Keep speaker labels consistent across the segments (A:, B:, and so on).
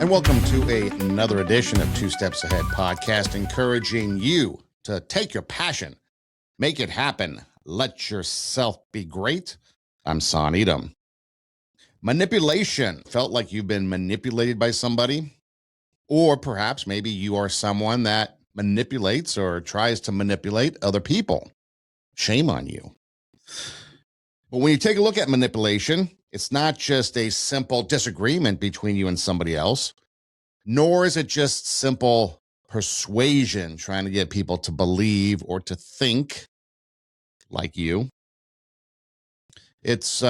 A: And welcome to another edition of Two Steps Ahead podcast, encouraging you to take your passion, make it happen, let yourself be great. I'm Son Edom. Manipulation. Felt like you've been manipulated by somebody? Or perhaps maybe you are someone that manipulates or tries to manipulate other people. Shame on you. But when you take a look at manipulation, it's not just a simple disagreement between you and somebody else, nor is it just simple persuasion, trying to get people to believe or to think like you. It's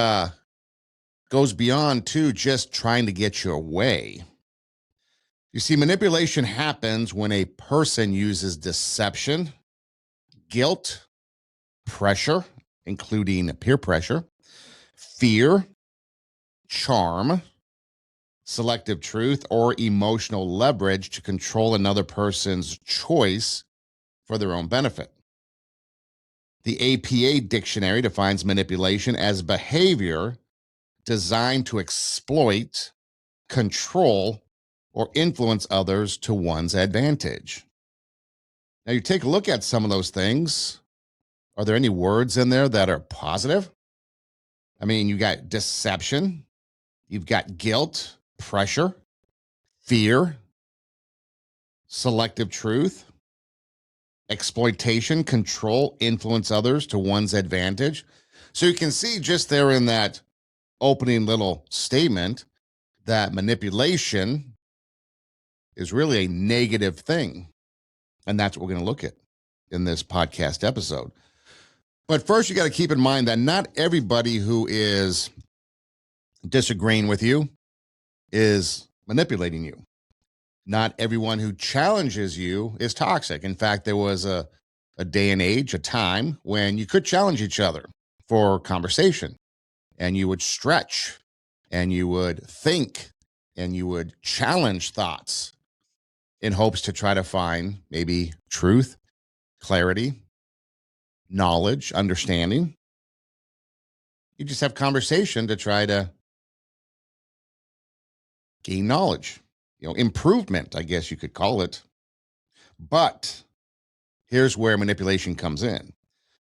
A: goes beyond to just trying to get your way. You see, manipulation happens when a person uses deception, guilt, pressure, including peer pressure, fear, charm, selective truth, or emotional leverage to control another person's choice for their own benefit. The APA dictionary defines manipulation as behavior designed to exploit, control, or influence others to one's advantage. Now, you take a look at some of those things. Are there any words in there that are positive? I mean, you got deception, you've got guilt, pressure, fear, selective truth, exploitation, control, influence others to one's advantage. So you can see just there in that opening little statement that manipulation is really a negative thing. And that's what we're going to look at in this podcast episode. But first, you got to keep in mind that not everybody who is disagreeing with you is manipulating you. Not everyone who challenges you is toxic. In fact, there was a day and age, a time when you could challenge each other for conversation, and you would stretch, and you would think, and you would challenge thoughts in hopes to try to find maybe truth, clarity, knowledge, understanding. You just have conversation to try to gain knowledge, improvement, I guess you could call it. But here's where manipulation comes in.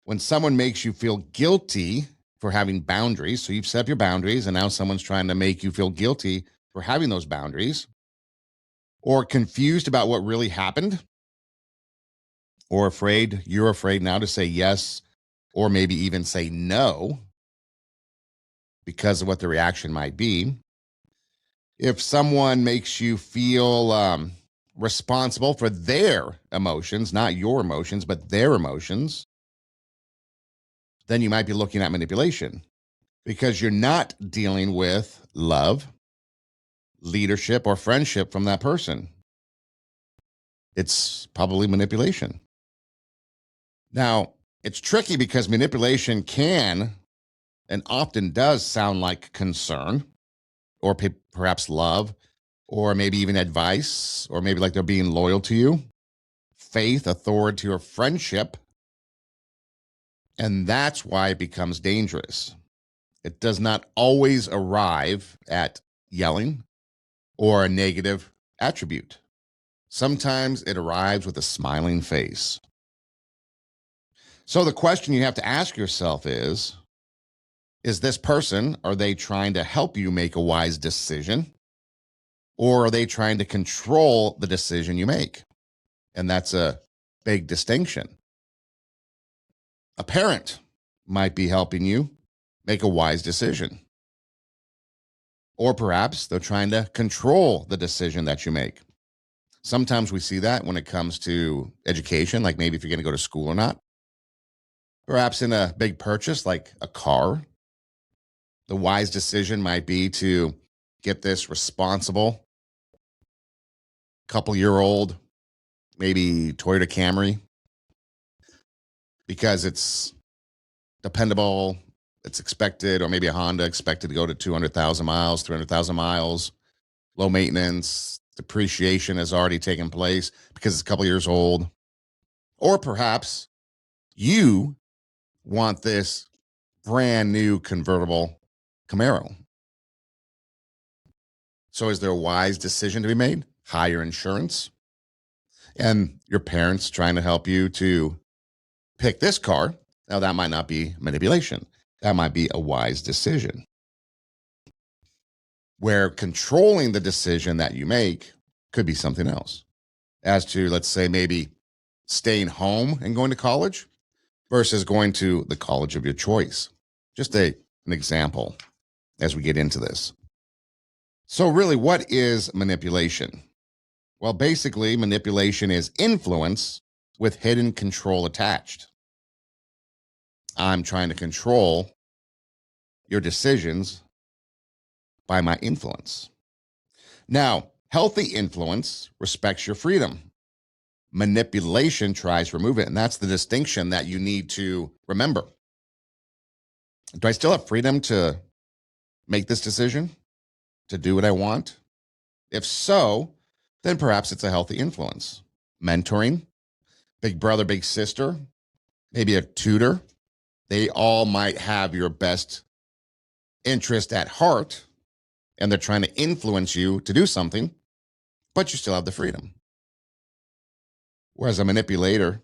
A: When someone makes you feel guilty for having boundaries, so you've set up your boundaries and now someone's trying to make you feel guilty for having those boundaries, or confused about what really happened, or you're afraid now to say yes, or maybe even say no because of what the reaction might be. If someone makes you feel responsible for their emotions, not your emotions, but their emotions, then you might be looking at manipulation because you're not dealing with love, leadership, or friendship from that person. It's probably manipulation. Now, it's tricky because manipulation can and often does sound like concern, or perhaps love, or maybe even advice, or maybe like they're being loyal to you, faith, authority, or friendship. And that's why it becomes dangerous. It does not always arrive at yelling or a negative attribute. Sometimes it arrives with a smiling face. So the question you have to ask yourself is this person, are they trying to help you make a wise decision? Or are they trying to control the decision you make? And that's a big distinction. A parent might be helping you make a wise decision. Or perhaps they're trying to control the decision that you make. Sometimes we see that when it comes to education, like maybe if you're going to go to school or not. Perhaps in a big purchase like a car, the wise decision might be to get this responsible couple-year-old, maybe Toyota Camry, because it's dependable, it's expected, or maybe a Honda expected to go to 200,000 miles, 300,000 miles, low maintenance, depreciation has already taken place because it's a couple years old. Or perhaps you want this brand new convertible Camaro. So, is there a wise decision to be made? Higher insurance, and your parents trying to help you to pick this car. Now, that might not be manipulation. That might be a wise decision where controlling the decision that you make could be something else. As to, let's say, maybe staying home and going to college versus going to the college of your choice. Just an example as we get into this. So, really, what is manipulation? Well, basically, manipulation is influence with hidden control attached. I'm trying to control your decisions by my influence. Now, healthy influence respects your freedom. Manipulation tries to remove it. And that's the distinction that you need to remember. Do I still have freedom to make this decision, to do what I want? If so, then perhaps it's a healthy influence. Mentoring, big brother, big sister, maybe a tutor. They all might have your best interest at heart, and they're trying to influence you to do something, but you still have the freedom. Whereas a manipulator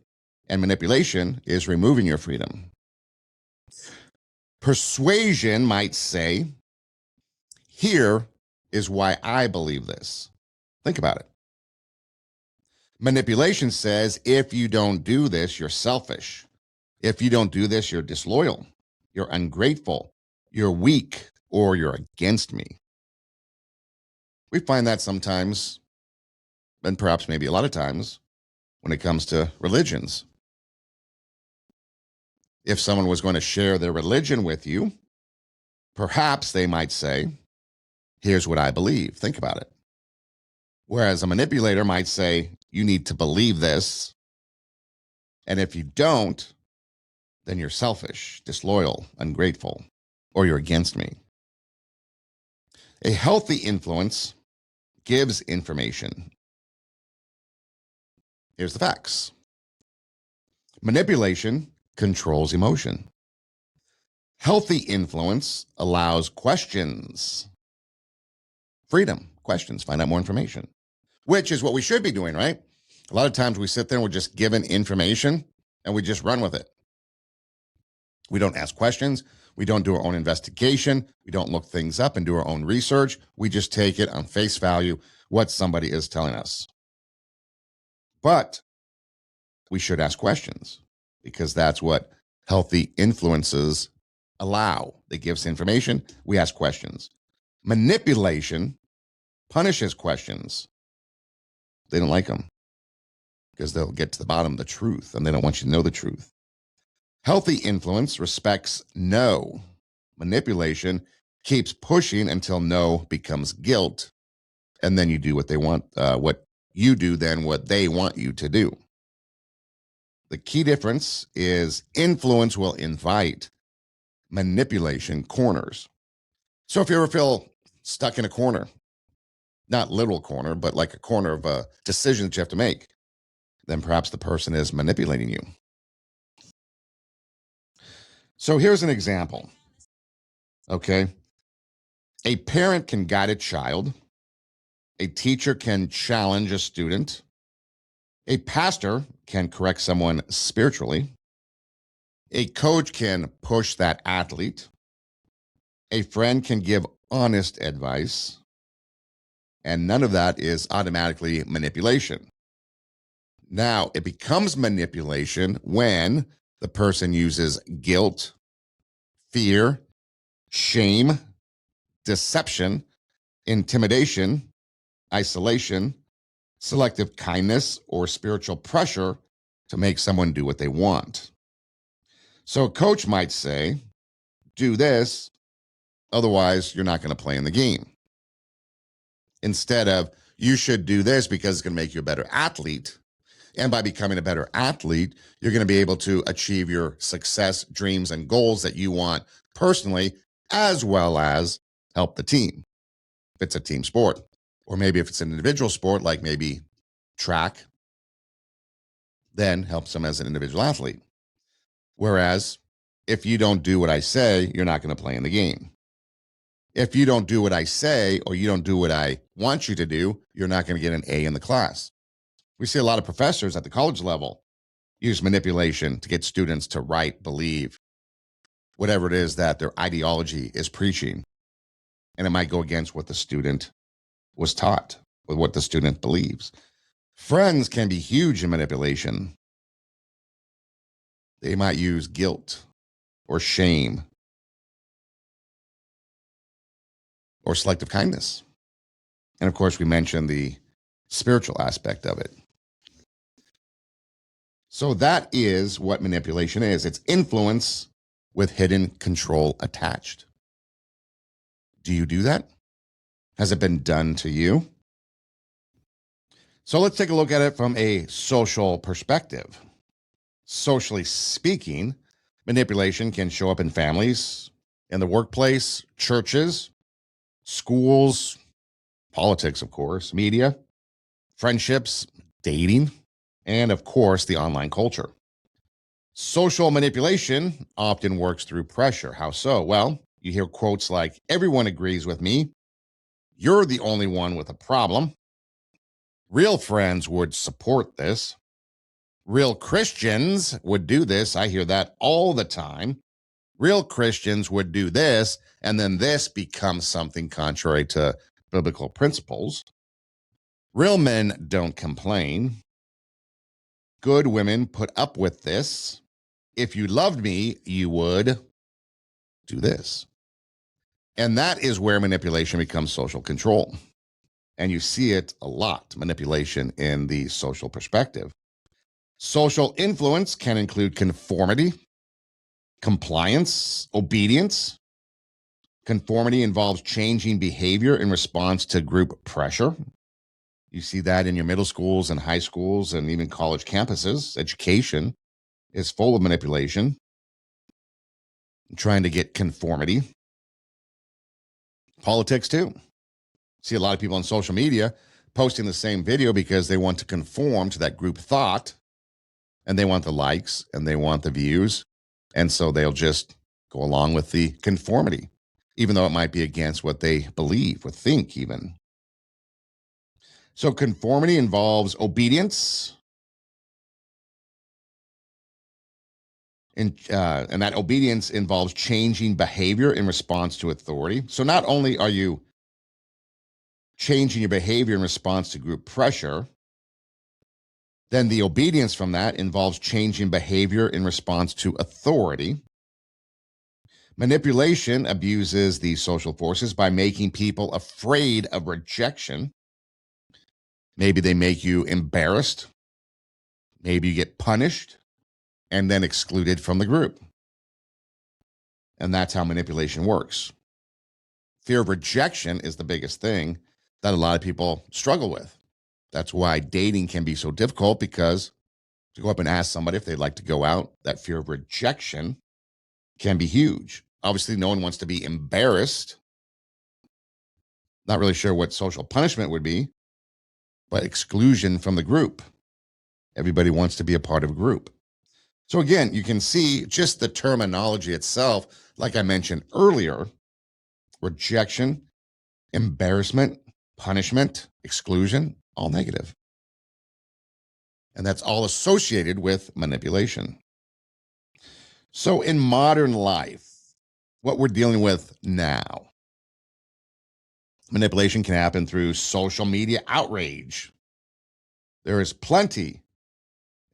A: and manipulation is removing your freedom. Persuasion might say, here is why I believe this. Think about it. Manipulation says, if you don't do this, you're selfish. If you don't do this, you're disloyal, you're ungrateful, you're weak, or you're against me. We find that sometimes, and perhaps maybe a lot of times, when it comes to religions. If someone was going to share their religion with you, perhaps they might say, here's what I believe. Think about it. Whereas a manipulator might say, you need to believe this. And if you don't, then you're selfish, disloyal, ungrateful, or you're against me. A healthy influence gives information. Here's the facts. Manipulation controls emotion. Healthy influence allows questions. Freedom, questions, find out more information, which is what we should be doing, right? A lot of times we sit there and we're just given information and we just run with it. We don't ask questions. We don't do our own investigation. We don't look things up and do our own research. We just take it on face value, what somebody is telling us. But we should ask questions because that's what healthy influences allow. They give us information. We ask questions. Manipulation punishes questions. They don't like them because they'll get to the bottom of the truth and they don't want you to know the truth. Healthy influence respects no. Manipulation keeps pushing until no becomes guilt. And then you do what they want, what you do, then what they want you to do. The key difference is influence will invite, manipulation corners. So if you ever feel stuck in a corner, not literal corner, but like a corner of a decision that you have to make, then perhaps the person is manipulating you. So here's an example. Okay. A parent can guide a child. A teacher can challenge a student. A pastor can correct someone spiritually. A coach can push that athlete. A friend can give honest advice. And none of that is automatically manipulation. Now, it becomes manipulation when the person uses guilt, fear, shame, deception, intimidation, isolation, selective kindness, or spiritual pressure to make someone do what they want. So a coach might say, do this, otherwise you're not going to play in the game. Instead of, you should do this because it's going to make you a better athlete. And by becoming a better athlete, you're going to be able to achieve your success, dreams, and goals that you want personally, as well as help the team if it's a team sport. Or maybe if it's an individual sport, like maybe track, then helps them as an individual athlete. Whereas if you don't do what I say, you're not going to play in the game. If you don't do what I say or you don't do what I want you to do, you're not going to get an A in the class. We see a lot of professors at the college level use manipulation to get students to write, believe, whatever it is that their ideology is preaching. And it might go against what the student was taught, with what the student believes. Friends can be huge in manipulation. They might use guilt or shame or selective kindness. And of course, we mentioned the spiritual aspect of it. So that is what manipulation is. It's influence with hidden control attached. Do you do that? Has it been done to you? So let's take a look at it from a social perspective. Socially speaking, manipulation can show up in families, in the workplace, churches, schools, politics, of course, media, friendships, dating, and of course, the online culture. Social manipulation often works through pressure. How so? Well, you hear quotes like, everyone agrees with me. You're the only one with a problem. Real friends would support this. Real Christians would do this. I hear that all the time. Real Christians would do this, and then this becomes something contrary to biblical principles. Real men don't complain. Good women put up with this. If you loved me, you would do this. And that is where manipulation becomes social control. And you see it a lot, manipulation in the social perspective. Social influence can include conformity, compliance, obedience. Conformity involves changing behavior in response to group pressure. You see that in your middle schools and high schools and even college campuses. Education is full of manipulation, trying to get conformity. Politics, too. See a lot of people on social media posting the same video because they want to conform to that group thought, and they want the likes and they want the views. And so they'll just go along with the conformity, even though it might be against what they believe or think even. So conformity involves obedience, and that obedience involves changing behavior in response to authority. So not only are you changing your behavior in response to group pressure, then the obedience from that involves changing behavior in response to authority. Manipulation abuses these social forces by making people afraid of rejection. Maybe they make you embarrassed. Maybe you get punished and then excluded from the group. And that's how manipulation works. Fear of rejection is the biggest thing that a lot of people struggle with. That's why dating can be so difficult, because to go up and ask somebody if they'd like to go out, that fear of rejection can be huge. Obviously, no one wants to be embarrassed. Not really sure what social punishment would be, but exclusion from the group. Everybody wants to be a part of a group. So again, you can see just the terminology itself, like I mentioned earlier, rejection, embarrassment, punishment, exclusion, all negative. And that's all associated with manipulation. So in modern life, what we're dealing with now, manipulation can happen through social media outrage. There is plenty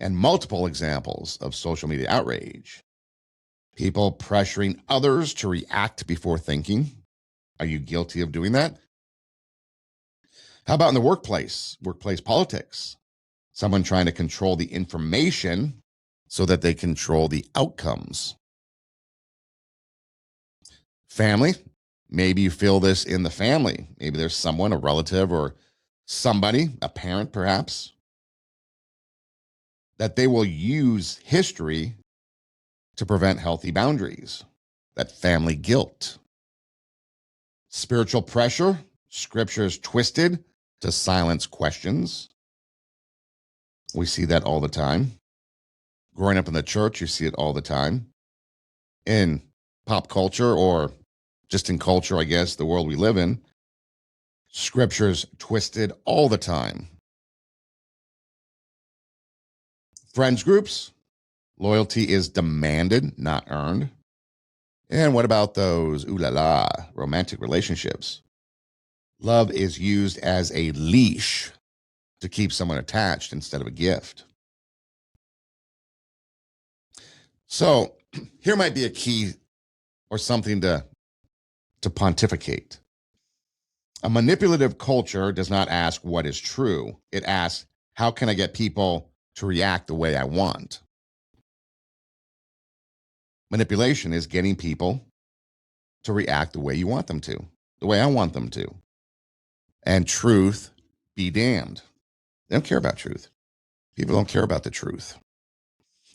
A: and multiple examples of social media outrage. People pressuring others to react before thinking. Are you guilty of doing that? How about in the workplace? Workplace politics. Someone trying to control the information so that they control the outcomes. Family. Maybe you feel this in the family. Maybe there's someone, a relative or somebody, a parent perhaps, that they will use history to prevent healthy boundaries. That family guilt. Spiritual pressure. Scriptures twisted to silence questions. We see that all the time. Growing up in the church, you see it all the time. In pop culture or just in culture, I guess, the world we live in. Scripture's twisted all the time. Friends groups, loyalty is demanded, not earned. And what about those ooh la la romantic relationships? Love is used as a leash to keep someone attached instead of a gift. So here might be a key or something to pontificate. A manipulative culture does not ask what is true. It asks, how can I get people to react the way I want? Manipulation is getting people to react the way you want them to, the way I want them to. And truth be damned. They don't care about truth. People don't care about the truth.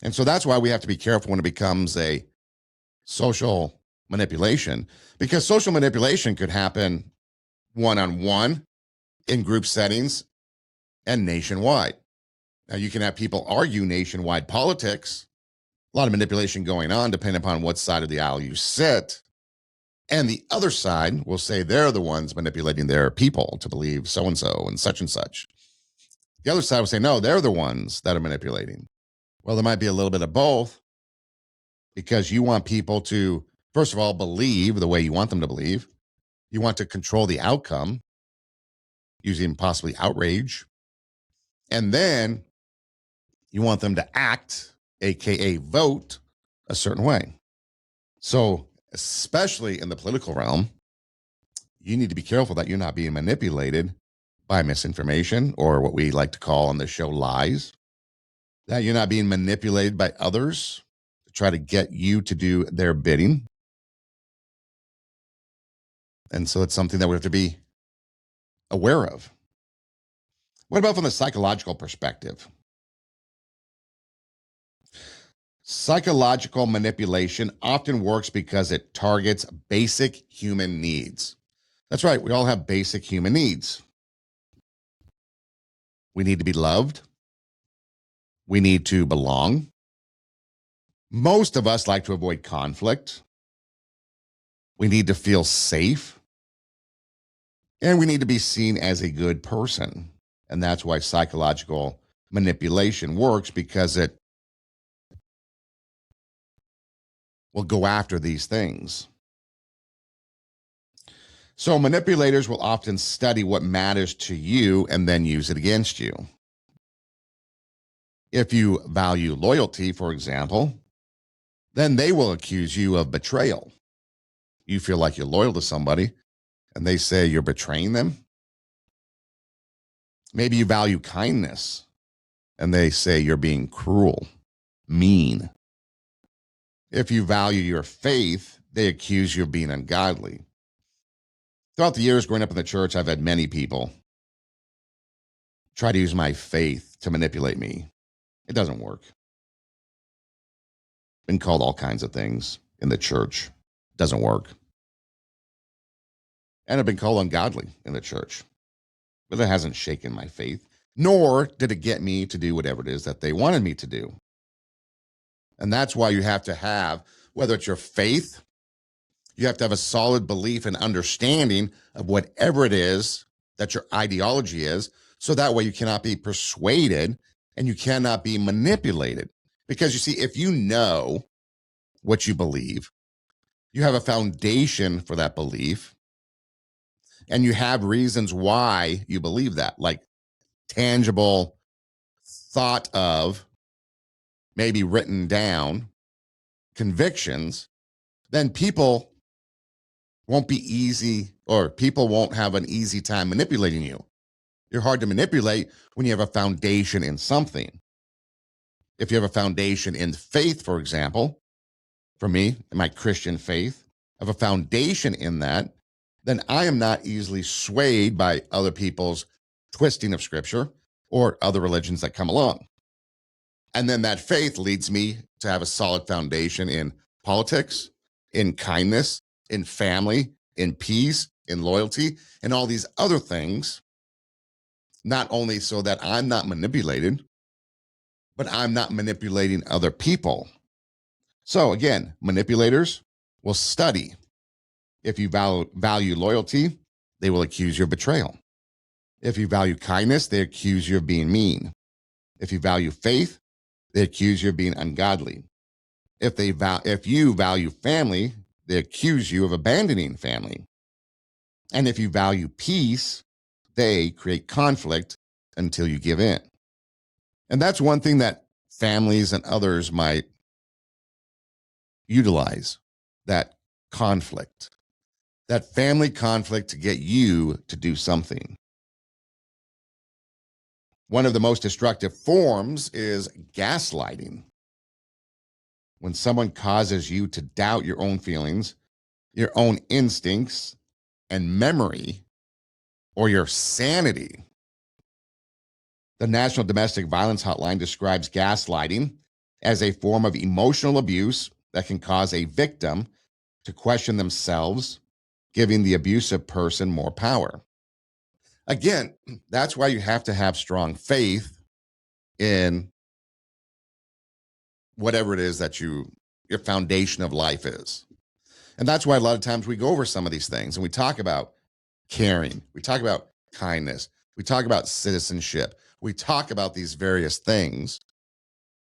A: And so that's why we have to be careful when it becomes a social manipulation, because social manipulation could happen one-on-one, in group settings, and nationwide. Now, you can have people argue nationwide politics, a lot of manipulation going on depending upon what side of the aisle you sit. And the other side will say they're the ones manipulating their people to believe so and so and such and such. The other side will say, no, they're the ones that are manipulating. Well, there might be a little bit of both, because you want people to, first of all, believe the way you want them to believe. You want to control the outcome using possibly outrage. And then you want them to act, AKA vote, a certain way. So, especially in the political realm, you need to be careful that you're not being manipulated by misinformation, or what we like to call on the show lies, that you're not being manipulated by others to try to get you to do their bidding. And so it's something that we have to be aware of. What about from the psychological perspective? Psychological manipulation often works because it targets basic human needs. That's right, we all have basic human needs. We need to be loved. We need to belong. Most of us like to avoid conflict. We need to feel safe. And we need to be seen as a good person. And that's why psychological manipulation works, because it will go after these things. So manipulators will often study what matters to you and then use it against you. If you value loyalty, for example, then they will accuse you of betrayal. You feel like you're loyal to somebody, and they say you're betraying them. Maybe you value kindness, and they say you're being cruel, mean. If you value your faith, they accuse you of being ungodly. Throughout the years growing up in the church, I've had many people try to use my faith to manipulate me. It doesn't work. Been called all kinds of things in the church. Doesn't work. And I've been called ungodly in the church. But it hasn't shaken my faith, nor did it get me to do whatever it is that they wanted me to do. And that's why you have to have, whether it's your faith, you have to have a solid belief and understanding of whatever it is that your ideology is, so that way you cannot be persuaded and you cannot be manipulated. Because you see, if you know what you believe, you have a foundation for that belief, and you have reasons why you believe that, like tangible thought of, maybe written down convictions, then people won't be easy, or people won't have an easy time manipulating you. You're hard to manipulate when you have a foundation in something. If you have a foundation in faith, for example, for me, in my Christian faith, I have a foundation in that, then I am not easily swayed by other people's twisting of scripture or other religions that come along. And then that faith leads me to have a solid foundation in politics, in kindness, in family, in peace, in loyalty, and all these other things, not only so that I'm not manipulated, but I'm not manipulating other people. So again, manipulators will study If you value loyalty, they will accuse you of betrayal. If you value kindness, they accuse you of being mean. If you value faith, they accuse you of being ungodly. If you value family, they accuse you of abandoning family. And if you value peace, they create conflict until you give in. And that's one thing that families and others might utilize, that conflict, that family conflict to get you to do something. One of the most destructive forms is gaslighting. When someone causes you to doubt your own feelings, your own instincts, and memory, or your sanity. The National Domestic Violence Hotline describes gaslighting as a form of emotional abuse that can cause a victim to question themselves, giving the abusive person more power. Again, that's why you have to have strong faith in whatever it is that your foundation of life is. And that's why a lot of times we go over some of these things and we talk about caring, we talk about kindness, we talk about citizenship, we talk about these various things.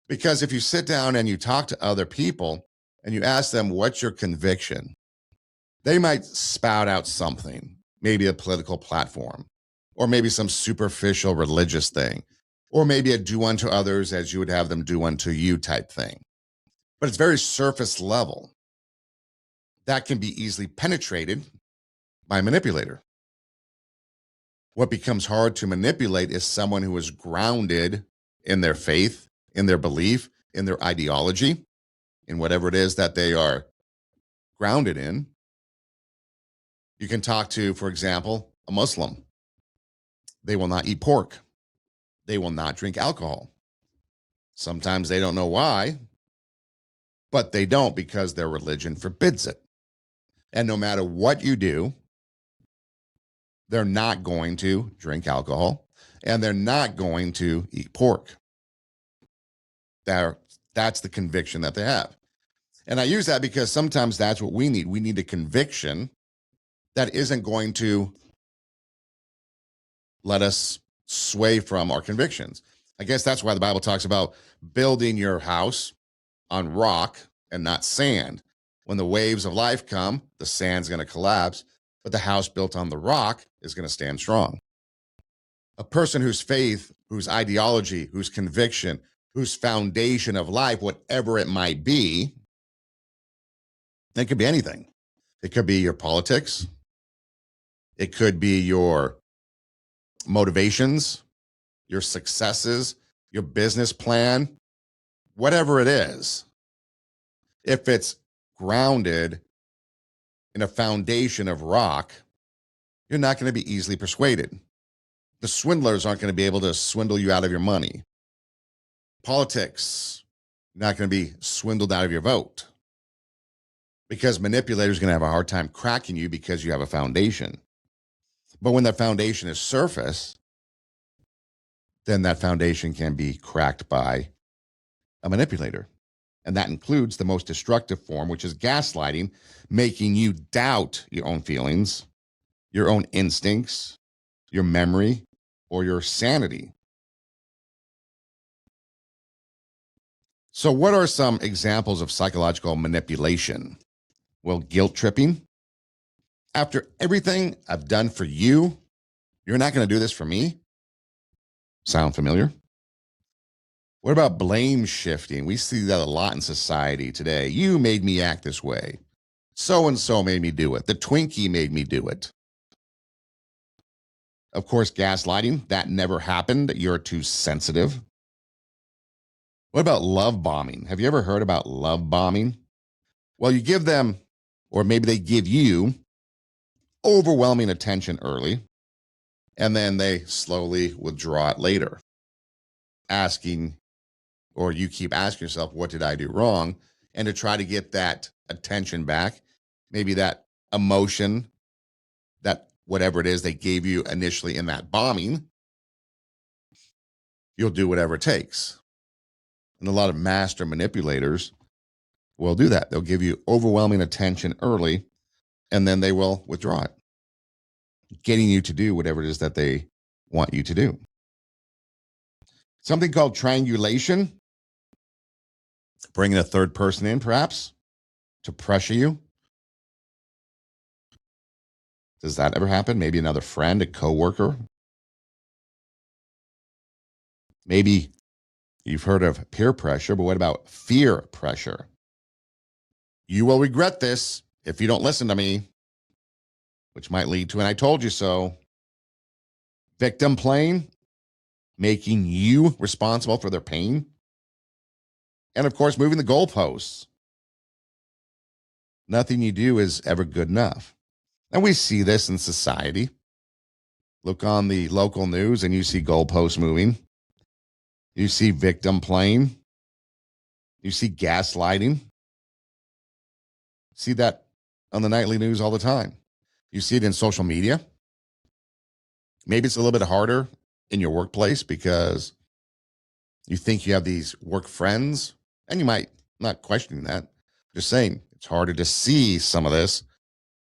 A: Because if you sit down and you talk to other people and you ask them, what's your conviction? They might spout out something, maybe a political platform, or maybe some superficial religious thing, or maybe a do unto others as you would have them do unto you type thing. But it's very surface level. That can be easily penetrated by a manipulator. What becomes hard to manipulate is someone who is grounded in their faith, in their belief, in their ideology, in whatever it is that they are grounded in. You can talk to, for example, a Muslim. They will not eat pork. They will not drink alcohol. Sometimes they don't know why, but they don't because their religion forbids it. And no matter what you do, they're not going to drink alcohol and they're not going to eat pork. That's the conviction that they have. And I use that because sometimes that's what we need. We need a conviction that isn't going to let us sway from our convictions. I guess that's why the Bible talks about building your house on rock and not sand. When the waves of life come, the sand's going to collapse, but the house built on the rock is going to stand strong. A person whose faith, whose ideology, whose conviction, whose foundation of life, whatever it might be, it could be anything. It could be your politics. It could be your motivations, your successes, your business plan, whatever it is. If it's grounded in a foundation of rock, you're not going to be easily persuaded. The swindlers aren't going to be able to swindle you out of your money. Politics, not going to be swindled out of your vote. Because manipulators are going to have a hard time cracking you because you have a foundation. But when that foundation is surface, then that foundation can be cracked by a manipulator. And that includes the most destructive form, which is gaslighting, making you doubt your own feelings, your own instincts, your memory, or your sanity. So, what are some examples of psychological manipulation? Well, guilt tripping. After everything I've done for you, you're not going to do this for me? Sound familiar? What about blame shifting? We see that a lot in society today. You made me act this way. So and so made me do it. The Twinkie made me do it. Of course, gaslighting, that never happened. You're too sensitive. What about love bombing? Have you ever heard about love bombing? Well, you give them, or maybe they give you, overwhelming attention early, and then they slowly withdraw it later, asking, or you keep asking yourself, what did I do wrong? And to try to get that attention back, maybe that emotion, that whatever it is they gave you initially in that bombing, you'll do whatever it takes. And a lot of master manipulators will do that. They'll give you overwhelming attention early and then they will withdraw it, getting you to do whatever it is that they want you to do. Something called triangulation, bringing a third person in, perhaps, to pressure you. Does that ever happen? Maybe another friend, a coworker. Maybe you've heard of peer pressure, but what about fear pressure? You will regret this if you don't listen to me, which might lead to an I told you so. Victim playing, making you responsible for their pain. And of course, moving the goalposts. Nothing you do is ever good enough. And we see this in society. Look on the local news and you see goalposts moving. You see victim playing. You see gaslighting. See that on the nightly news all the time. You see it in social media. Maybe it's a little bit harder in your workplace because you think you have these work friends, and you might not questioning that. Just saying it's harder to see some of this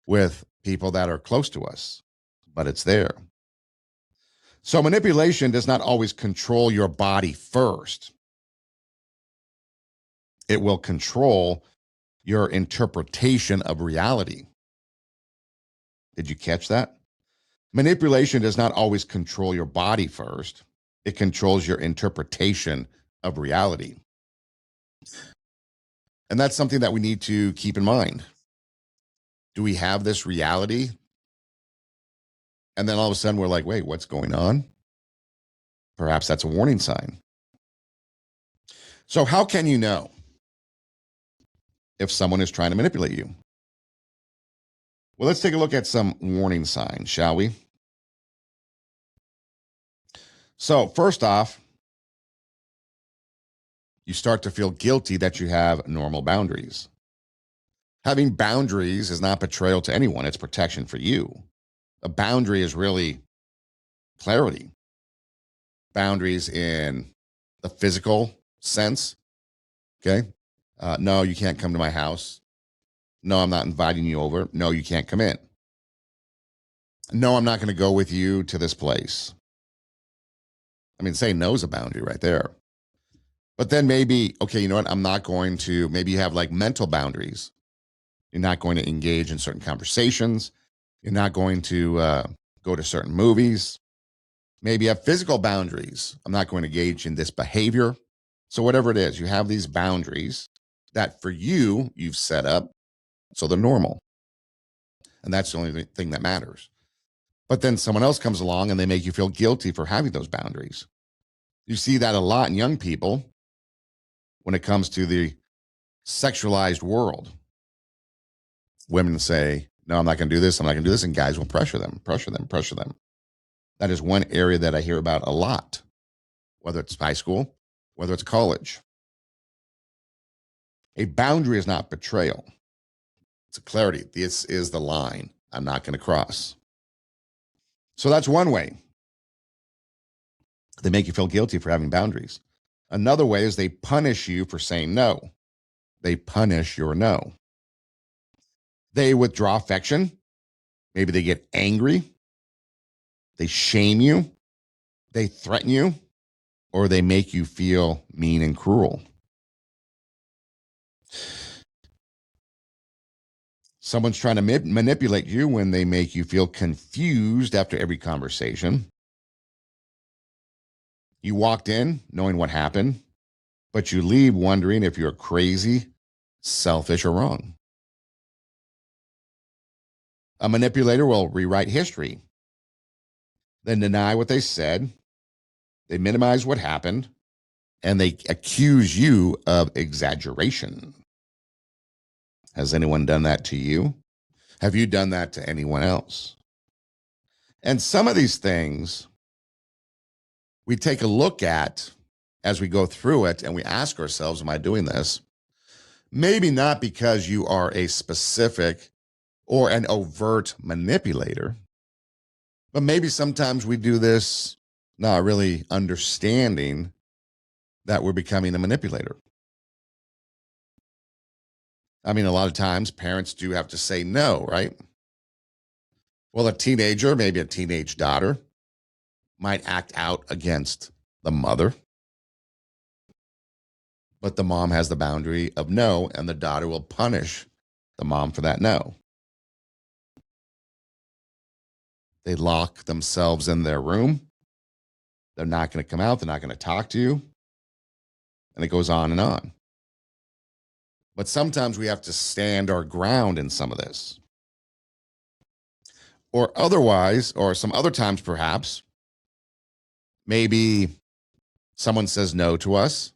A: with people that are close to us, but it's there. So manipulation does not always control your body first. It will control your interpretation of reality. Did you catch that? Manipulation does not always control your body first. It controls your interpretation of reality. And that's something that we need to keep in mind. Do we have this reality? And then all of a sudden we're like, wait, what's going on? Perhaps that's a warning sign. So, how can you know if someone is trying to manipulate you? Well, let's take a look at some warning signs, shall we? So, first off, you start to feel guilty that you have normal boundaries. Having boundaries is not betrayal to anyone, it's protection for you. A boundary is really clarity. Boundaries in the physical sense. Okay. No, you can't come to my house. No, I'm not inviting you over. No, you can't come in. No, I'm not going to go with you to this place. I mean, saying no is a boundary right there. But then maybe, okay, you know what? I'm not going to, maybe you have like mental boundaries. You're not going to engage in certain conversations. You're not going to go to certain movies. Maybe you have physical boundaries. I'm not going to engage in this behavior. So, whatever it is, you have these boundaries that for you, you've set up. So they're normal. And that's the only thing that matters. But then someone else comes along and they make you feel guilty for having those boundaries. You see that a lot in young people when it comes to the sexualized world. Women say, no, I'm not going to do this. I'm not going to do this. And guys will pressure them, pressure them, pressure them. That is one area that I hear about a lot, whether it's high school, whether it's college. A boundary is not betrayal. It's a clarity. This is the line I'm not going to cross. So that's one way. They make you feel guilty for having boundaries. Another way is they punish you for saying no. They punish your no. They withdraw affection. Maybe they get angry. They shame you. They threaten you. Or they make you feel mean and cruel. Someone's trying to manipulate you when they make you feel confused after every conversation. You walked in knowing what happened, but you leave wondering if you're crazy, selfish, or wrong. A manipulator will rewrite history, then deny what they said, they minimize what happened, and they accuse you of exaggeration. Has anyone done that to you? Have you done that to anyone else? And some of these things we take a look at as we go through it and we ask ourselves, am I doing this? Maybe not because you are a specific or an overt manipulator, but maybe sometimes we do this not really understanding that we're becoming a manipulator. I mean, a lot of times parents do have to say no, right? Well, a teenager, maybe a teenage daughter, might act out against the mother, but the mom has the boundary of no, and the daughter will punish the mom for that no. They lock themselves in their room. They're not going to come out. They're not going to talk to you. And it goes on and on. But sometimes we have to stand our ground in some of this. Or otherwise, or some other times perhaps, maybe someone says no to us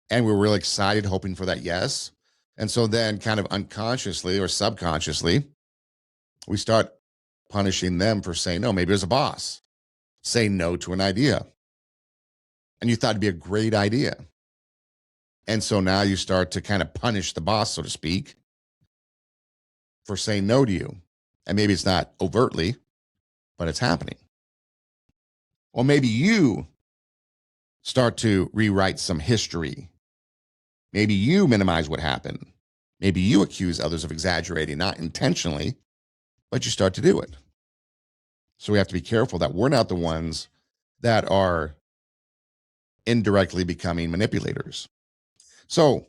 A: and we're really excited, hoping for that yes. And so then, kind of unconsciously or subconsciously, we start punishing them for saying no. Maybe as a boss, say no to an idea. And you thought it'd be a great idea. And so now you start to kind of punish the boss, so to speak, for saying no to you. And maybe it's not overtly, but it's happening. Or maybe you start to rewrite some history. Maybe you minimize what happened. Maybe you accuse others of exaggerating, not intentionally, but you start to do it. So we have to be careful that we're not the ones that are indirectly becoming manipulators. So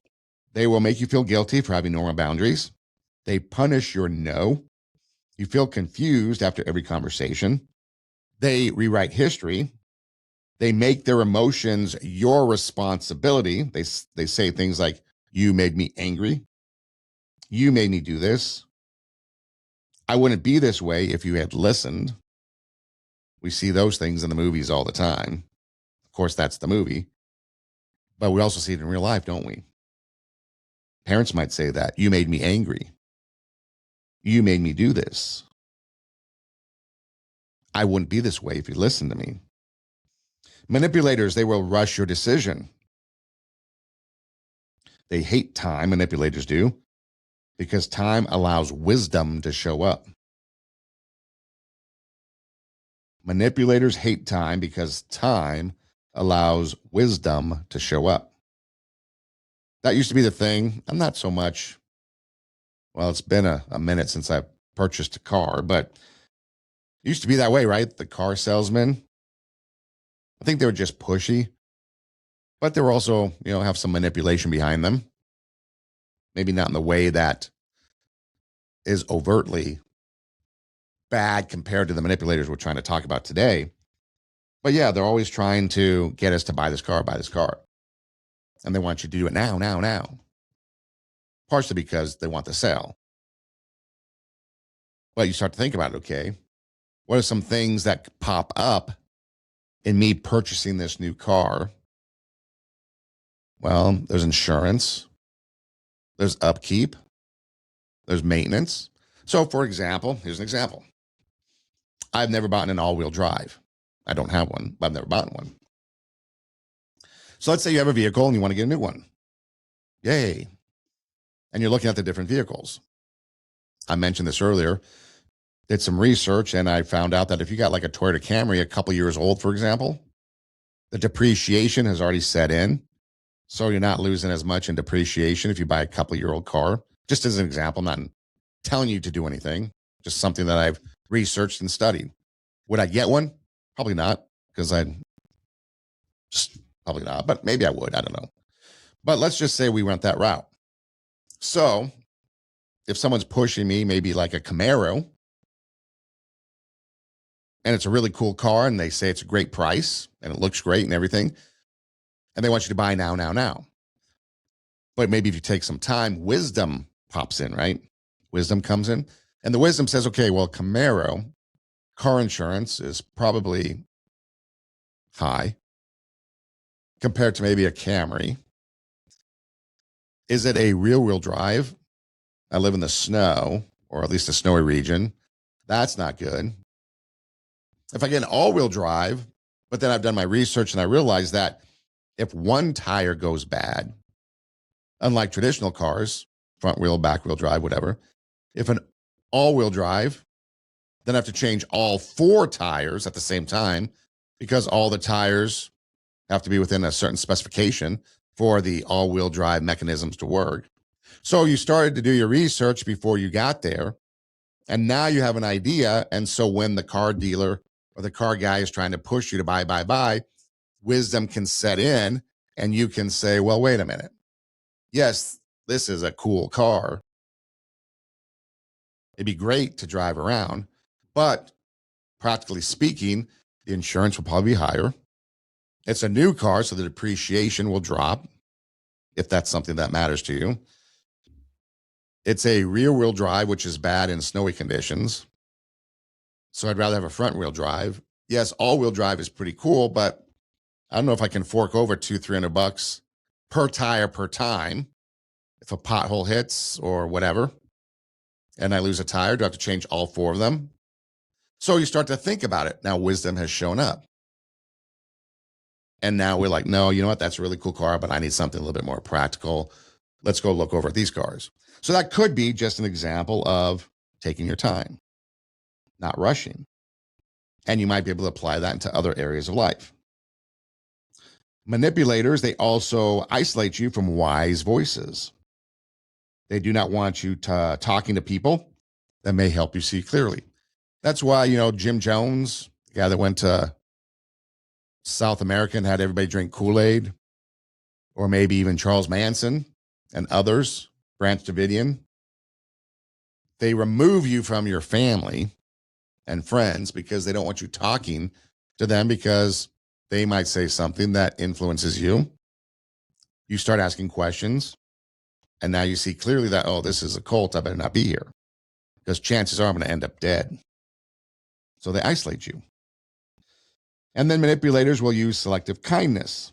A: they will make you feel guilty for having normal boundaries. They punish your no. You feel confused after every conversation. They rewrite history. They make their emotions your responsibility. They say things like, you made me angry. You made me do this. I wouldn't be this way if you had listened. We see those things in the movies all the time. Of course, that's the movie. But we also see it in real life, don't we? Parents might say that. You made me angry. You made me do this. I wouldn't be this way if you listened to me. Manipulators, they will rush your decision. They hate time, manipulators do, because time allows wisdom to show up. Manipulators hate time because time allows wisdom to show up. That used to be the thing. I'm not so much, well, it's been a minute since I purchased a car, but it used to be that way, right? The car salesman, I think they were just pushy, but they were also, have some manipulation behind them. Maybe not in the way that is overtly bad compared to the manipulators we're trying to talk about today. But yeah, they're always trying to get us to buy this car. And they want you to do it now. Partially because they want the sale. But you start to think about it, okay, what are some things that pop up in me purchasing this new car? Well, there's insurance, there's upkeep, there's maintenance. So, for example, here's an example. I've never bought an all-wheel drive. I don't have one, but I've never bought one. So let's say you have a vehicle and you want to get a new one. Yay. And you're looking at the different vehicles. I mentioned this earlier. Did some research and I found out that if you got like a Toyota Camry, a couple years old, for example, the depreciation has already set in. So you're not losing as much in depreciation if you buy a couple-year-old car. Just as an example, I'm not telling you to do anything, just something that I've researched and studied. Would I get one? Probably not, because probably not, but maybe I would. I don't know. But let's just say we went that route. So if someone's pushing me, maybe like a Camaro, and it's a really cool car, and they say it's a great price, and it looks great and everything, and they want you to buy now. But maybe if you take some time, wisdom pops in, right? Wisdom comes in, and the wisdom says, okay, well, Camaro car insurance is probably high compared to maybe a Camry. Is it a rear-wheel drive? I live in the snow, or at least a snowy region. That's not good. If I get an all-wheel drive, but then I've done my research and I realize that if one tire goes bad, unlike traditional cars, front wheel, back wheel drive, whatever, if an all-wheel drive, then I have to change all four tires at the same time because all the tires have to be within a certain specification for the all-wheel drive mechanisms to work. So you started to do your research before you got there, And now you have an idea. And so when the car dealer or the car guy is trying to push you to buy, wisdom can set in and you can say, well, wait a minute. Yes, this is a cool car. It'd be great to drive around, but practically speaking, the insurance will probably be higher. It's a new car, so the depreciation will drop if that's something that matters to you. It's a rear wheel drive, which is bad in snowy conditions. So I'd rather have a front wheel drive. Yes, all wheel drive is pretty cool, but I don't know if I can fork over $200-300 per tire per time if a pothole hits or whatever, and I lose a tire. Do I have to change all four of them? So you start to think about it. Now wisdom has shown up. And now we're like, no, you know what? That's a really cool car, but I need something a little bit more practical. Let's go look over at these cars. So that could be just an example of taking your time, not rushing. And you might be able to apply that into other areas of life. Manipulators, they also isolate you from wise voices. They do not want you talking to people that may help you see clearly. That's why, Jim Jones, the guy that went to South America and had everybody drink Kool-Aid, or maybe even Charles Manson and others, Branch Davidian, they remove you from your family and friends because they don't want you talking to them because they might say something that influences you. You start asking questions, and now you see clearly that, oh, this is a cult. I better not be here because chances are I'm going to end up dead. So they isolate you. And then manipulators will use selective kindness.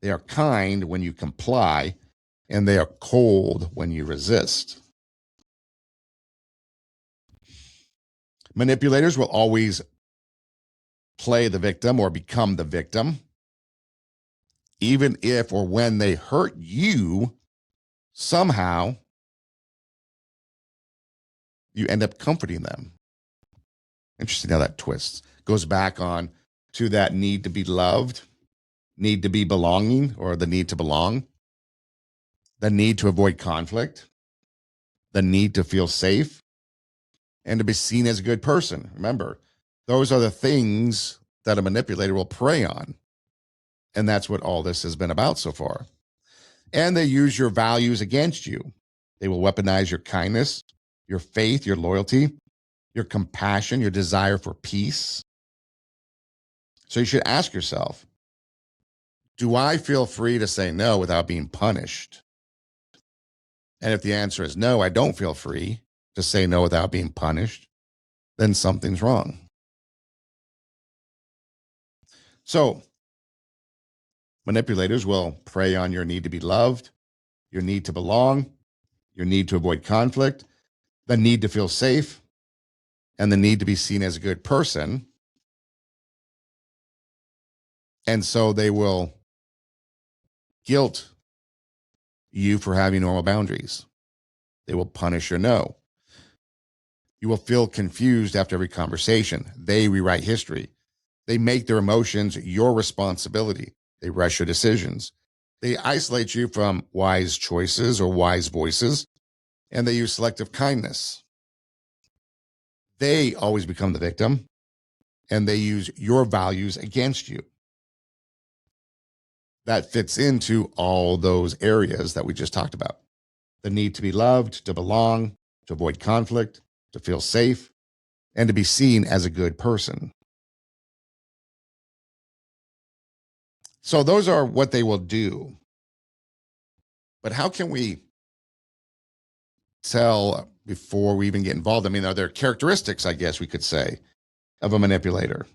A: They are kind when you comply, and they are cold when you resist. Manipulators will always play the victim or become the victim, even if or when they hurt you, somehow you end up comforting them. Interesting how that twists. Goes back on to that need to be loved, need to be belonging, or the need to belong, the need to avoid conflict, the need to feel safe, and to be seen as a good person. Remember, those are the things that a manipulator will prey on. And that's what all this has been about so far. And they use your values against you. They will weaponize your kindness, your faith, your loyalty, your compassion, your desire for peace. So you should ask yourself, do I feel free to say no without being punished? And if the answer is no, I don't feel free to say no without being punished, then something's wrong. So manipulators will prey on your need to be loved, your need to belong, your need to avoid conflict, the need to feel safe, and the need to be seen as a good person. And so they will guilt you for having normal boundaries. They will punish your no. You will feel confused after every conversation. They rewrite history. They make their emotions your responsibility. They rush your decisions. They isolate you from wise choices or wise voices, and they use selective kindness. They always become the victim, and they use your values against you. That fits into all those areas that we just talked about. The need to be loved, to belong, to avoid conflict, to feel safe, and to be seen as a good person. So those are what they will do. But how can we tell before we even get involved? I mean, are there characteristics, I guess we could say, of a manipulator?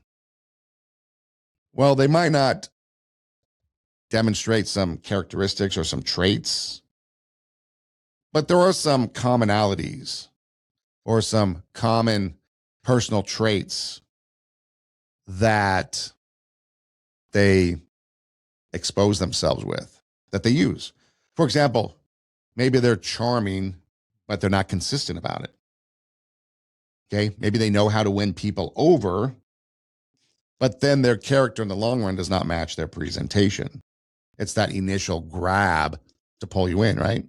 A: Well, they might not demonstrate some characteristics or some traits, but there are some commonalities or some common personal traits that they expose themselves with, that they use. For example, maybe they're charming, but they're not consistent about it. Okay, maybe they know how to win people over, but then their character in the long run does not match their presentation. It's that initial grab to pull you in, right?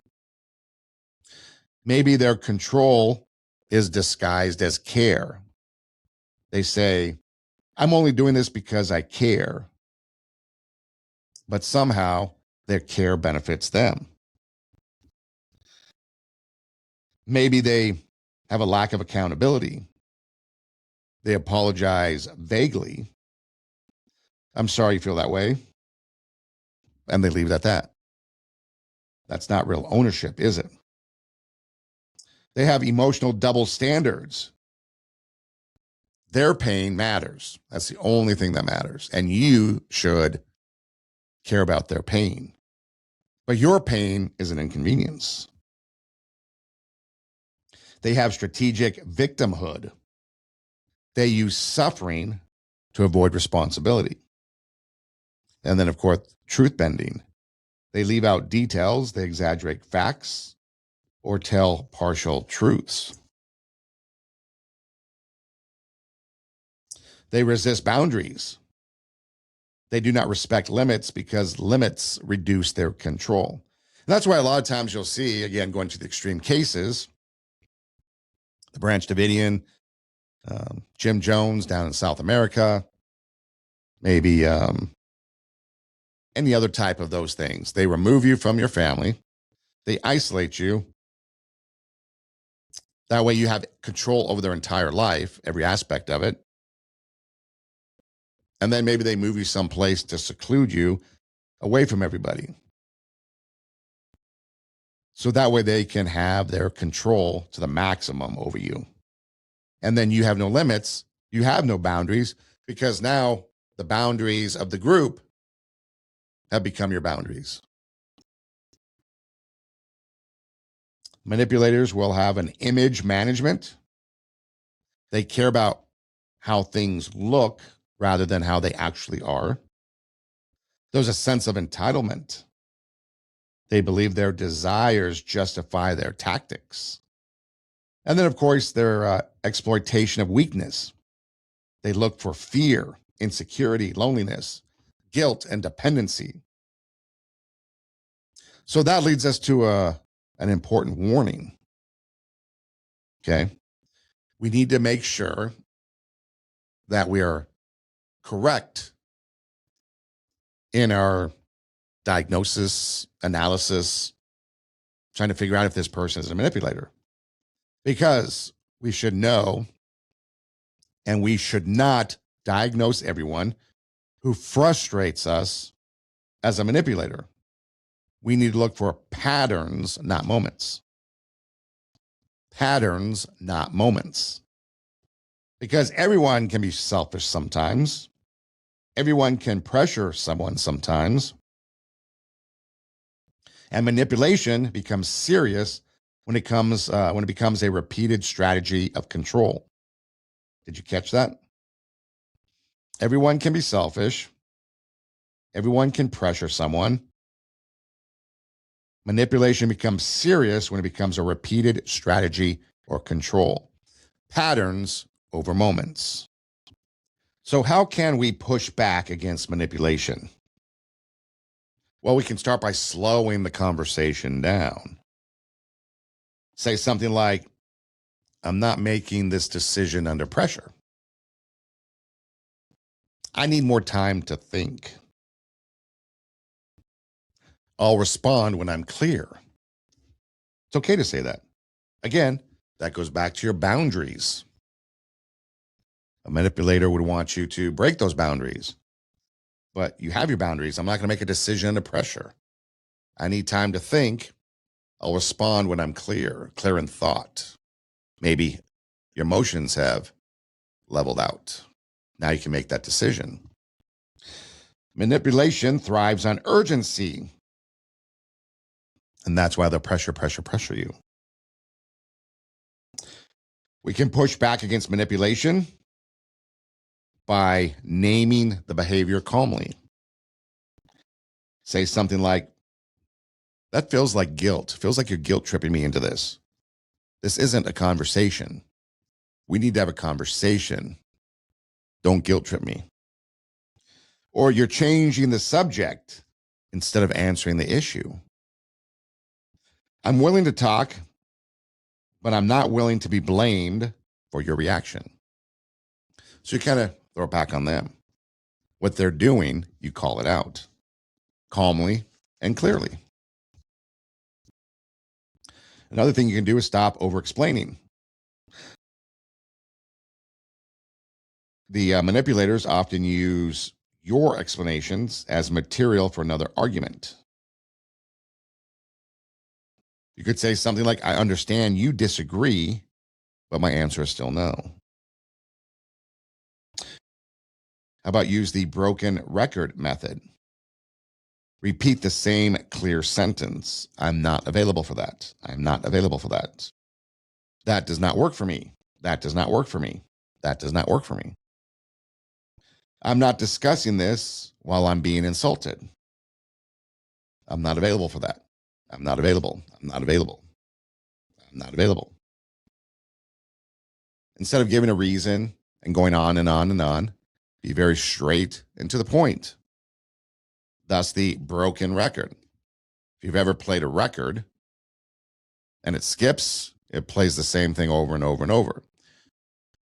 A: Maybe their control is disguised as care. They say, I'm only doing this because I care, but somehow their care benefits them. Maybe they have a lack of accountability. They apologize vaguely. I'm sorry you feel that way. And they leave it at that. That's not real ownership, is it? They have emotional double standards. Their pain matters. That's the only thing that matters. And you should care about their pain. But your pain is an inconvenience. They have strategic victimhood. They use suffering to avoid responsibility. And then, of course, truth bending. They leave out details, they exaggerate facts, or tell partial truths. They resist boundaries. They do not respect limits because limits reduce their control. And that's why a lot of times you'll see, again, going to the extreme cases, the Branch Davidian, Jim Jones down in South America, maybe any other type of those things. They remove you from your family. They isolate you. That way you have control over their entire life, every aspect of it. And then maybe they move you someplace to seclude you away from everybody. So that way they can have their control to the maximum over you. And then you have no limits. You have no boundaries because now the boundaries of the group have become your boundaries. Manipulators will have an image management. They care about how things look rather than how they actually are. There's a sense of entitlement. They believe their desires justify their tactics. And then, of course, their exploitation of weakness. They look for fear, insecurity, loneliness, guilt, and dependency. So that leads us to an important warning. Okay. We need to make sure that we are correct in our diagnosis, analysis, trying to figure out if this person is a manipulator. Because we should know and we should not diagnose everyone who frustrates us as a manipulator. We need to look for patterns, not moments. Patterns, not moments. Because everyone can be selfish sometimes. Everyone can pressure someone sometimes. And manipulation becomes serious when it becomes a repeated strategy of control. Did you catch that? Everyone can be selfish. Everyone can pressure someone. Manipulation becomes serious when it becomes a repeated strategy or control. Patterns over moments. So how can we push back against manipulation? Well, we can start by slowing the conversation down. Say something like, I'm not making this decision under pressure. I need more time to think. I'll respond when I'm clear. It's okay to say that. Again, that goes back to your boundaries. A manipulator would want you to break those boundaries, but you have your boundaries. I'm not going to make a decision under pressure. I need time to think. I'll respond when I'm clear in thought. Maybe your emotions have leveled out. Now you can make that decision. Manipulation thrives on urgency. And that's why they'll pressure you. We can push back against manipulation by naming the behavior calmly. Say something like, that feels like guilt. Feels like you're guilt tripping me into this. This isn't a conversation. We need to have a conversation. Don't guilt trip me. Or you're changing the subject instead of answering the issue. I'm willing to talk, but I'm not willing to be blamed for your reaction. So you kind of throw it back on them. What they're doing, you call it out calmly and clearly. Another thing you can do is stop over explaining. The manipulators often use your explanations as material for another argument. You could say something like, I understand you disagree, but my answer is still no. How about use the broken record method? Repeat the same clear sentence. I'm not available for that. I'm not available for that. That does not work for me. That does not work for me. That does not work for me. I'm not discussing this while I'm being insulted. I'm not available for that. I'm not available. I'm not available. I'm not available. Instead of giving a reason and going on and on and on, be very straight and to the point. Thus, the broken record. If you've ever played a record and it skips, it plays the same thing over and over and over.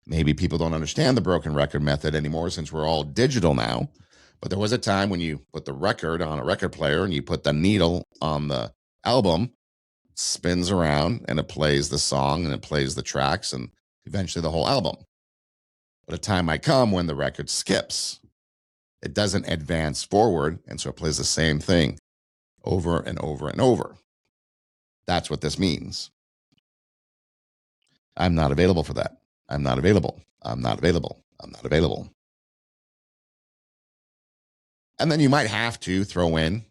A: Maybe people don't understand the broken record method anymore since we're all digital now. But there was a time when you put the record on a record player and you put the needle on the album, spins around and it plays the song and it plays the tracks and eventually the whole album. But a time might come when the record skips. It doesn't advance forward, and so it plays the same thing over and over and over. That's what this means. I'm not available for that. I'm not available. I'm not available. I'm not available. And then you might have to throw in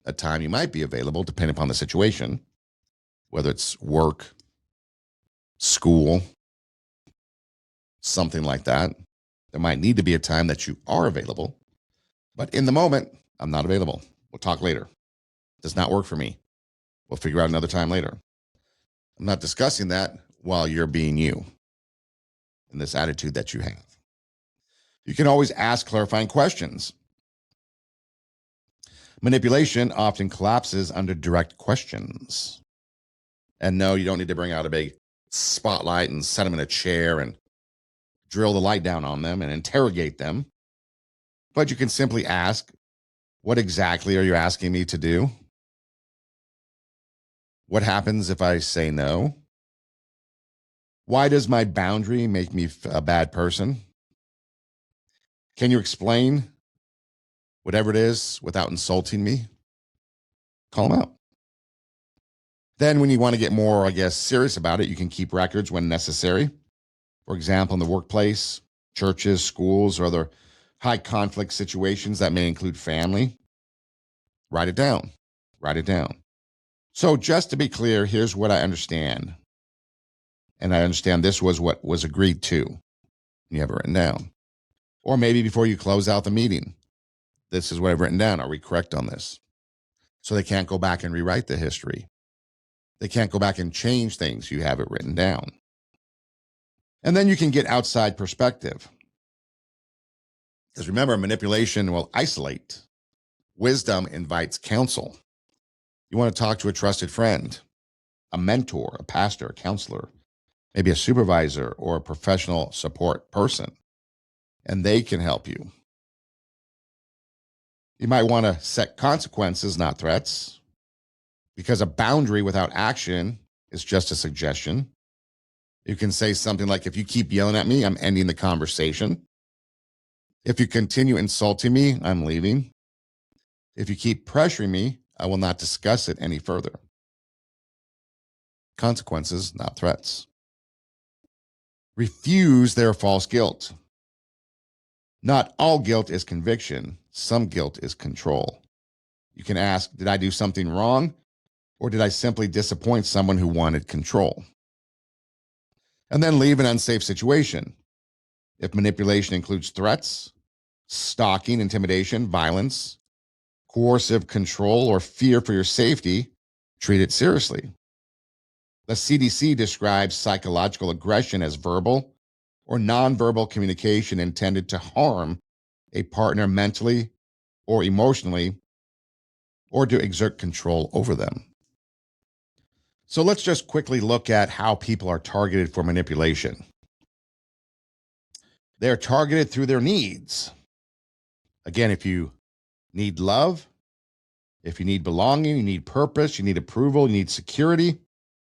A: a time you might be available depending upon the situation, whether it's work, school, something like that. There might need to be a time that you are available, but in the moment, I'm not available. We'll talk later. Does not work for me. We'll figure out another time later. I'm not discussing that while you're being you in this attitude that you have. You can always ask clarifying questions. Manipulation often collapses under direct questions. And no, you don't need to bring out a big spotlight and set them in a chair and drill the light down on them and interrogate them. But you can simply ask, what exactly are you asking me to do? What happens if I say no? Why does my boundary make me a bad person? Can you explain whatever it is without insulting me? Call them out. Then when you want to get more, serious about it, you can keep records when necessary. For example, in the workplace, churches, schools, or other high conflict situations that may include family. Write it down. Write it down. So just to be clear, here's what I understand. And I understand this was what was agreed to. You have it written down. Or maybe before you close out the meeting, this is what I've written down. Are we correct on this? So they can't go back and rewrite the history. They can't go back and change things. You have it written down. And then you can get outside perspective. Because remember, manipulation will isolate. Wisdom invites counsel. You want to talk to a trusted friend, a mentor, a pastor, a counselor, maybe a supervisor or a professional support person, and they can help you. You might want to set consequences, not threats, because a boundary without action is just a suggestion. You can say something like, if you keep yelling at me, I'm ending the conversation. If you continue insulting me, I'm leaving. If you keep pressuring me, I will not discuss it any further. Consequences, not threats. Refuse their false guilt. Not all guilt is conviction. Some guilt is control. You can ask, did I do something wrong? Or did I simply disappoint someone who wanted control? And then leave an unsafe situation. If manipulation includes threats, stalking, intimidation, violence, coercive control, or fear for your safety, treat it seriously. The CDC describes psychological aggression as verbal or nonverbal communication intended to harm a partner mentally or emotionally or to exert control over them. So let's just quickly look at how people are targeted for manipulation. They're targeted through their needs. Again, if you need love, if you need belonging, you need purpose, you need approval, you need security,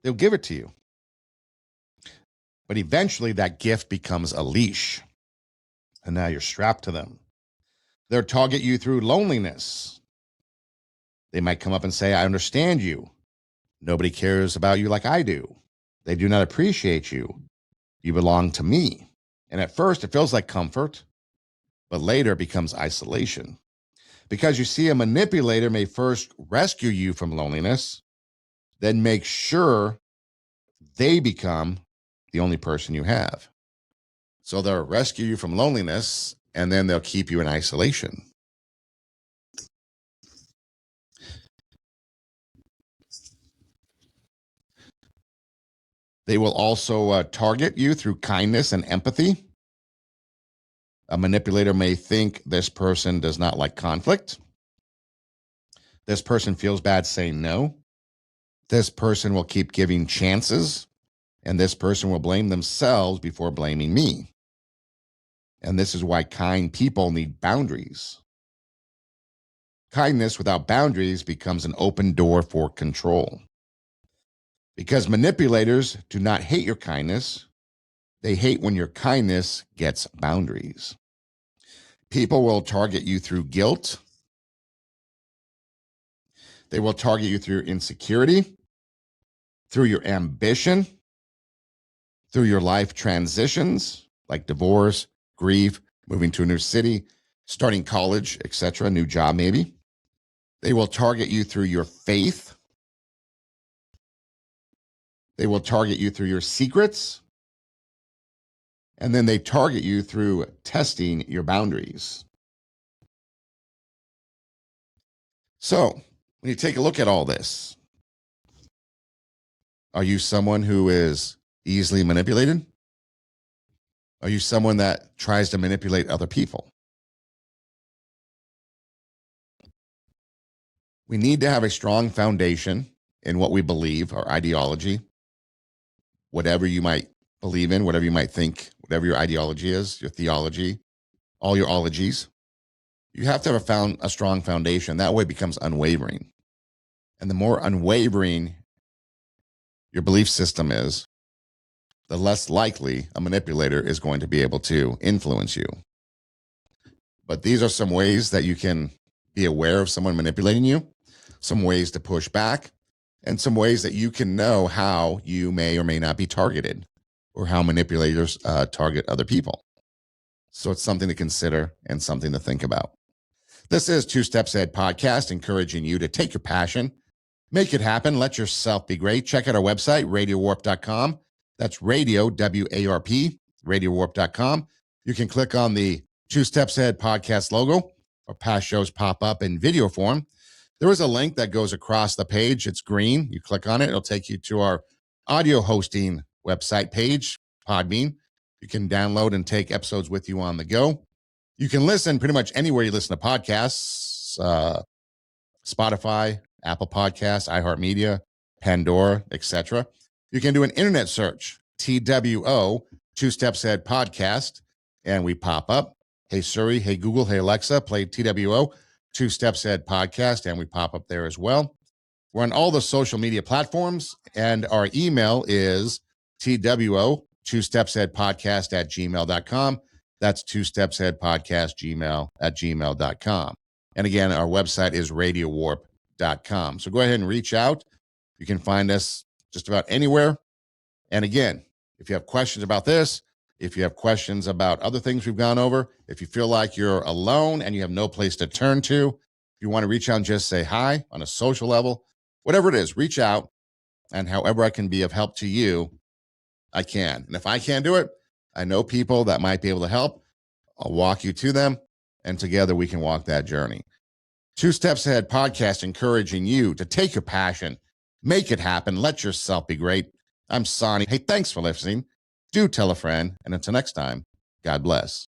A: they'll give it to you. But eventually that gift becomes a leash, and now you're strapped to them. They'll target you through loneliness. They might come up and say, I understand you. Nobody cares about you like I do. They do not appreciate you. You belong to me. And at first it feels like comfort, but later it becomes isolation. Because you see, a manipulator may first rescue you from loneliness, then make sure they become the only person you have. So they'll rescue you from loneliness, and then they'll keep you in isolation. They will also target you through kindness and empathy. A manipulator may think this person does not like conflict. This person feels bad saying no. This person will keep giving chances, and this person will blame themselves before blaming me. And this is why kind people need boundaries. Kindness without boundaries becomes an open door for control. Because manipulators do not hate your kindness, they hate when your kindness gets boundaries. People will target you through guilt. They will target you through insecurity, through your ambition, through your life transitions like divorce, grief, moving to a new city, starting college, etc., new job maybe. They will target you through your faith. They will target you through your secrets. And then they target you through testing your boundaries. So, when you take a look at all this, are you someone who is easily manipulated? Are you someone that tries to manipulate other people? We need to have a strong foundation in what we believe, our ideology, whatever you might believe in, whatever you might think, whatever your ideology is, your theology, all your ologies. You have to have a strong foundation. That way it becomes unwavering. And the more unwavering your belief system is, the less likely a manipulator is going to be able to influence you. But these are some ways that you can be aware of someone manipulating you, some ways to push back, and some ways that you can know how you may or may not be targeted or how manipulators target other people. So it's something to consider and something to think about. This is Two Steps Ahead podcast, encouraging you to take your passion, make it happen, let yourself be great. Check out our website, radiowarp.com. That's radio, W-A-R-P, radiowarp.com. You can click on the Two Steps Ahead podcast logo. Our past shows pop up in video form. There is a link that goes across the page. It's green. You click on it. It'll take you to our audio hosting website page, Podbean. You can download and take episodes with you on the go. You can listen pretty much anywhere you listen to podcasts, Spotify, Apple Podcasts, iHeartMedia, Pandora, etc. You can do an internet search, TWO, Two Steps Ahead Podcast, and we pop up. Hey Siri, hey Google, hey Alexa, play TWO, Two Steps Ahead Podcast, and we pop up there as well. We're on all the social media platforms, and our email is TWO, Two Steps Ahead Podcast at gmail.com. That's Two Steps Ahead Podcast, gmail@gmail.com. And again, our website is radiowarp.com. So go ahead and reach out. You can find us just about anywhere. And again, if you have questions about this, if you have questions about other things we've gone over, if you feel like you're alone and you have no place to turn to, if you want to reach out and just say hi on a social level, whatever it is, reach out. And however I can be of help to you, I can. And if I can't do it, I know people that might be able to help. I'll walk you to them, and together we can walk that journey. Two Steps Ahead podcast, encouraging you to take your passion, make it happen, let yourself be great. I'm Sonny. Hey, thanks for listening. Do tell a friend, and until next time, God bless.